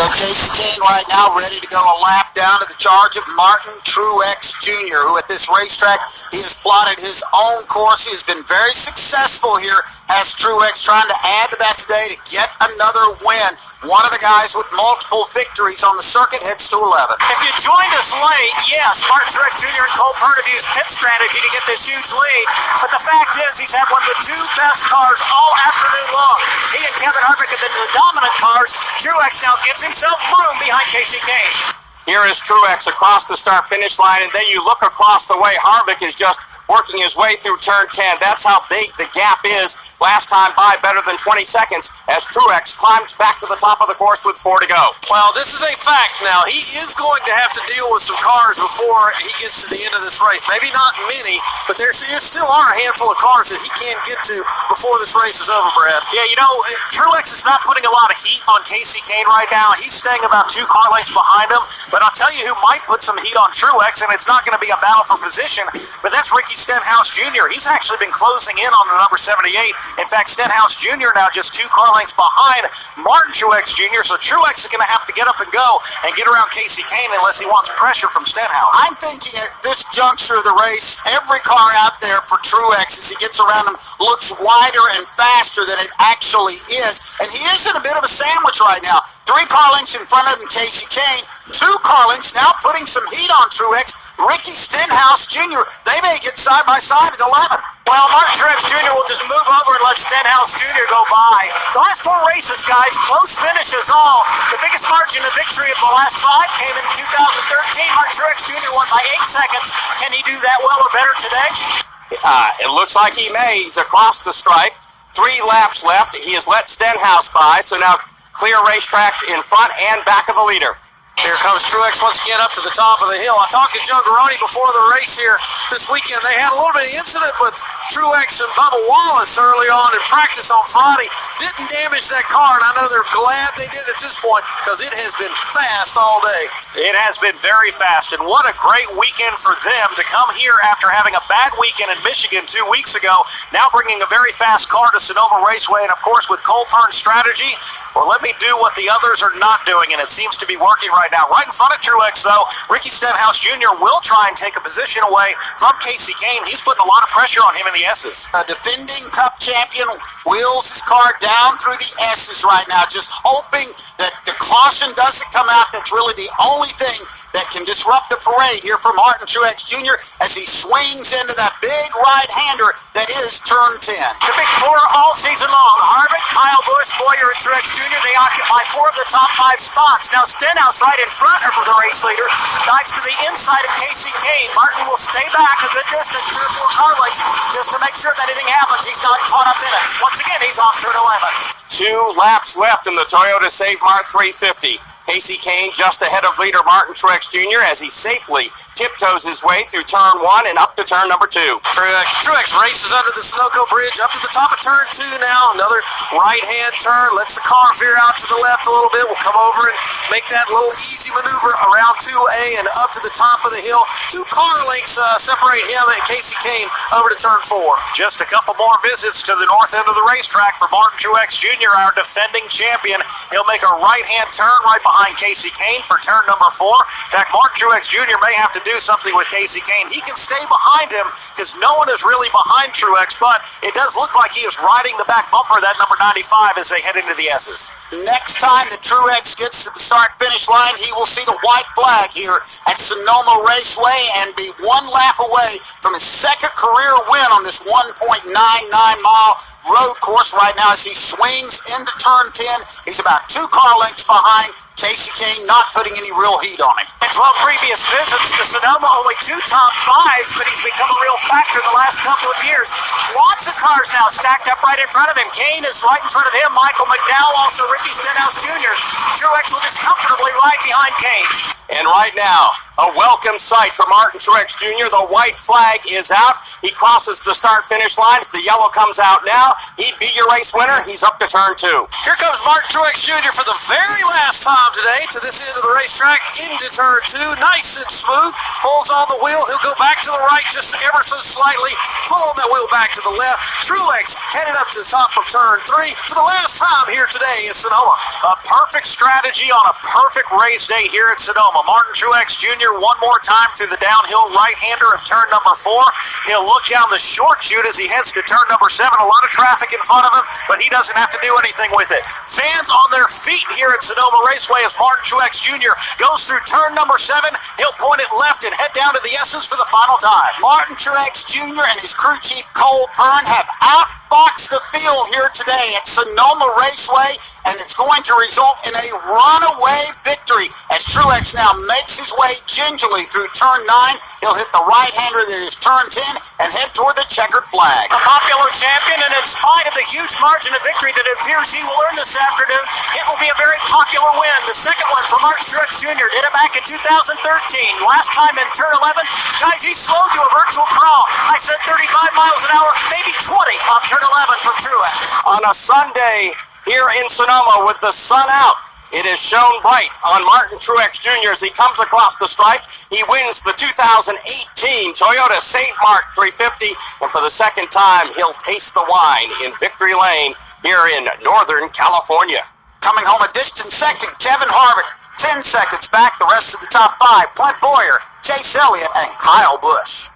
So Casey Kane right now ready to go a lap down to the charge of Martin Truex Jr., who at this racetrack, he has plotted his own course. He has been very successful here as Truex, trying to add to that today to get another win. One of the guys with multiple victories on the circuit heads to 11. If you joined us late, yes, Martin Truex Jr. and Cole Pern have used pit strategy to get this huge lead, but the fact is he's had one of the two best cars all afternoon long. He and Kevin Harvick have been the dominant cars. Truex now gives himself room behind Casey Kane. Here is Truex across the start-finish line, and then you look across the way. Harvick is just working his way through turn 10. That's how big the gap is. Last time by better than 20 seconds as Truex climbs back to the top of the course with 4 to go. Well, this is a fact now. He is going to have to deal with some cars before he gets to the end of this race. Maybe not many, but there still are a handful of cars that he can get to before this race is over, Brad. Yeah, you know, Truex is not putting a lot of heat on Casey Kane right now. He's staying about 2 car lengths behind him. But I'll tell you who might put some heat on Truex, and it's not going to be a battle for position, but that's Ricky Stenhouse Jr. He's actually been closing in on the number 78. In fact, Stenhouse Jr. now just 2 car lengths behind Martin Truex Jr., so Truex is going to have to get up and go and get around Casey Kane unless he wants pressure from Stenhouse. I'm thinking at this juncture of the race, every car out there for Truex as he gets around him looks wider and faster than it actually is, and he is in a bit of a sandwich right now. 3 car lengths in front of him, Casey Kane, 2 car lengths now putting some heat on Truex. Ricky Stenhouse Jr., they may get side by side at 11. Well, Martin Truex Jr. will just move over and let Stenhouse Jr. go by. The last 4 races, guys, close finishes all. The biggest margin of victory of the last 5 came in 2013. Martin Truex Jr. won by 8 seconds. Can he do that well or better today? It looks like he may. He's across the stripe. 3 laps left. He has let Stenhouse by, so now clear racetrack in front and back of the leader. Here comes Truex once again up to the top of the hill. I talked to Joe Garone before the race here this weekend. They had a little bit of incident with Truex and Bubba Wallace early on in practice on Friday. Didn't damage that car, and I know they're glad they did at this point because it has been fast all day. It has been very fast, and what a great weekend for them to come here after having a bad weekend in Michigan 2 weeks ago, now bringing a very fast car to Sonoma Raceway, and of course with Cole Pern's strategy, well, let me do what the others are not doing, and it seems to be working right now. Right in front of Truex, though, Ricky Stenhouse Jr. will try and take a position away from Casey Kane. He's putting a lot of pressure on him in the S's. Defending Cup champion wheels his car down through the S's right now, just hoping that the caution doesn't come out. That's really the only thing that can disrupt the parade here for Martin Truex Jr. as he swings into that big right-hander that is turn 10. The big 4 all season long. Harvick, Kyle Busch, Boyer, and Truex Jr., they occupy 4 of the top 5 spots. Now Stenhouse right in front of the race leader, dives to the inside of Casey Kane. Martin will stay back a good distance, 3 or 4 car lengths, just to make sure that anything happens, he's not caught up in it. Once again, he's off turn 11. 2 laps left in the Toyota Save Mart 350. Casey Kane just ahead of leader Martin Truex Jr. as he safely tiptoes his way through turn 1 and up to turn number 2. Truex races under the Sunoco Bridge up to the top of turn 2 now. Another right-hand turn. Lets the car veer out to the left a little bit. We'll come over and make that little easy maneuver around 2A and up to the top of the hill. 2 car lengths separate him and Casey Kane over to turn 4. Just a couple more visits to the north end of the racetrack for Martin Truex Jr., our defending champion. He'll make a right-hand turn right behind Casey Kane for turn number 4. In fact, Martin Truex Jr. may have to do something with Casey Kane. He can stay behind him because no one is really behind Truex, but it does look like he is riding the back bumper of that number 95 as they head into the S's. Next time that Truex gets to the start-finish line, he will see the white flag here at Sonoma Raceway and be 1 lap away from his 2nd career win on this 1.99-mile road course right now as he swings into turn 10. He's about 2 car lengths behind Casey Kane, not putting any real heat on him. In 12 previous visits to Sonoma, only 2 top 5s, but he's become a real factor the last couple of years. Lots of cars now stacked up right in front of him. Kane is right in front of him. Michael McDowell, also Ricky Stenhouse Jr. Truex will just comfortably ride behind Kane. And right now, A welcome sight for Martin Truex Jr. The white flag is out. He crosses the start-finish line. The yellow comes out now. He'd be your race winner. He's up to turn 2. Here comes Martin Truex Jr. for the very last time today to this end of the racetrack into turn 2. Nice and smooth. Pulls on the wheel. He'll go back to the right just ever so slightly. Pull on that wheel back to the left. Truex headed up to the top of turn 3 for the last time here today in Sonoma. A perfect strategy on a perfect race day here at Sonoma. Martin Truex Jr. one more time through the downhill right-hander of turn number 4. He'll look down the short chute as he heads to turn number 7. A lot of traffic in front of him, but he doesn't have to do anything with it. Fans on their feet here at Sonoma Raceway as Martin Truex Jr. goes through turn number 7. He'll point it left and head down to the S's for the final time. Martin Truex Jr. and his crew chief Cole Pern have outfoxed the field here today at Sonoma Raceway, and it's going to result in a runaway victory as Truex now makes his way gingerly through turn 9. He'll hit the right-hander that is turn 10 and head toward the checkered flag. A popular champion, and in spite of the huge margin of victory that it appears he will earn this afternoon, it will be a very popular win. The second one for Martin Truex Jr. did it back in 2013. Last time in turn 11, guys, he slowed to a virtual crawl. I said 35 miles an hour, maybe 20 on turn 11 from Truex. On a Sunday here in Sonoma with the sun out, it is shown bright on Martin Truex Jr. as he comes across the stripe. He wins the 2018 Toyota St. Mark 350, and for the second time, he'll taste the wine in Victory Lane here in Northern California. Coming home a distant second, Kevin Harvick. 10 seconds back, the rest of the top 5, Clint Boyer, Chase Elliott, and Kyle Busch.